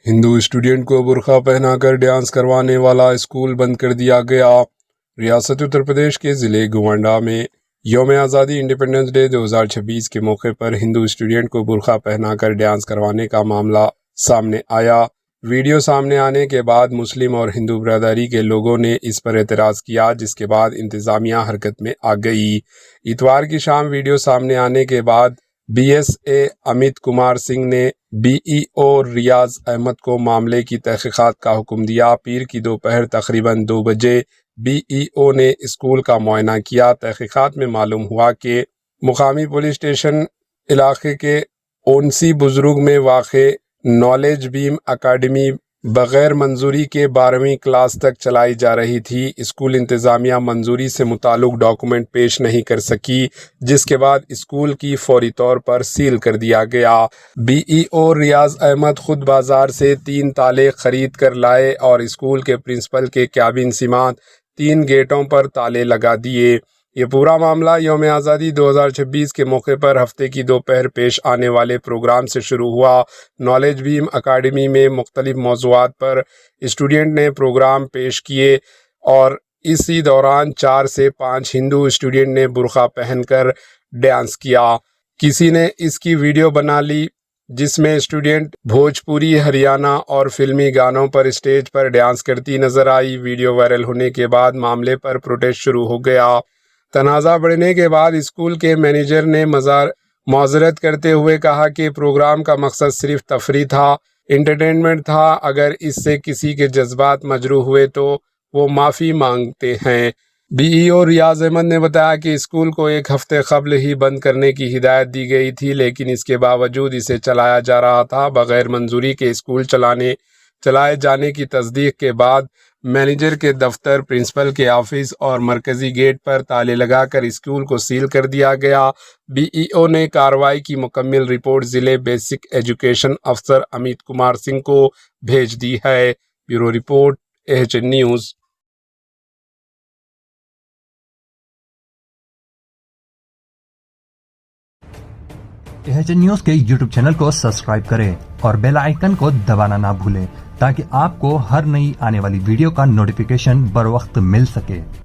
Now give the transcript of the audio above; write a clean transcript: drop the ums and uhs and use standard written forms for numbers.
ہندو student کو برقع پہنا کر ڈانس کروانے والا اسکول بند کر دیا گیا۔ ریاست اتر پردیش کے ضلع گونڈہ میں یوم آزادی انڈیپنڈنس ڈے 2026 کے موقع پر ہندو اسٹوڈنٹ کو برقع پہنا کر ڈانس کروانے کا معاملہ سامنے آیا۔ ویڈیو سامنے آنے کے بعد مسلم اور ہندو برادری کے لوگوں نے اس پر اعتراض کیا، جس کے بعد انتظامیہ حرکت میں آ گئی۔ اتوار کی شام ویڈیو سامنے آنے کے بعد B S A Amit Kumar Singh نے بی ای او ریاض احمد کو معاملے کی تحقیقات کا حکم دیا۔ پیر کی دوپہر تقریباً 2 بجے بی ای او نے اسکول کا معائنہ کیا۔ تحقیقات میں معلوم ہوا کہ مقامی پولیس اسٹیشن علاقے کے اونسی بزرگ میں واقع نالج بیم اکیڈمی بغیر منظوری کے 12ویں کلاس تک چلائی جا رہی تھی۔ اسکول انتظامیہ منظوری سے متعلق ڈاکومنٹ پیش نہیں کر سکی، جس کے بعد اسکول کی فوری طور پر سیل کر دیا گیا۔ بی ای او ریاض احمد خود بازار سے 3 تالے خرید کر لائے اور اسکول کے پرنسپل کے کیبن سماعت 3 گیٹوں پر تالے لگا دیے۔ یہ پورا معاملہ یوم آزادی 2026 کے موقع پر ہفتے کی دوپہر پیش آنے والے پروگرام سے شروع ہوا۔ نالج بیم اکیڈمی میں مختلف موضوعات پر اسٹوڈنٹ نے پروگرام پیش کیے اور اسی دوران 4 سے 5 ہندو اسٹوڈنٹ نے برقع پہن کر ڈانس کیا۔ کسی نے اس کی ویڈیو بنا لی جس میں اسٹوڈنٹ بھوجپوری، ہریانہ اور فلمی گانوں پر اسٹیج پر ڈانس کرتی نظر آئی۔ ویڈیو وائرل ہونے کے بعد معاملے پر پروٹیسٹ شروع ہو گیا۔ تنازع بڑھنے کے بعد اسکول کے مینیجر نے معذرت کرتے ہوئے کہا کہ پروگرام کا مقصد صرف تفریح تھا، انٹرٹینمنٹ تھا۔ اگر اس سے کسی کے جذبات مجروح ہوئے تو وہ معافی مانگتے ہیں۔ بی ای او ریاض احمد نے بتایا کہ اسکول کو 1 ہفتے قبل ہی بند کرنے کی ہدایت دی گئی تھی، لیکن اس کے باوجود اسے چلایا جا رہا تھا۔ بغیر منظوری کے اسکول چلائے جانے کی تصدیق کے بعد مینیجر کے دفتر، پرنسپل کے آفس اور مرکزی گیٹ پر تالے لگا کر اسکول کو سیل کر دیا گیا۔ بی ای او نے کارروائی کی مکمل رپورٹ ضلع بیسک ایجوکیشن افسر امیت کمار سنگھ کو بھیج دی ہے۔ Bureau report AHN news. AHN news کے YouTube چینل کو سبسکرائب کریں اور بیل آئیکن کو دبانا نہ بھولیں تاکہ آپ کو ہر نئی آنے والی ویڈیو کا نوٹیفیکیشن بر وقت مل سکے۔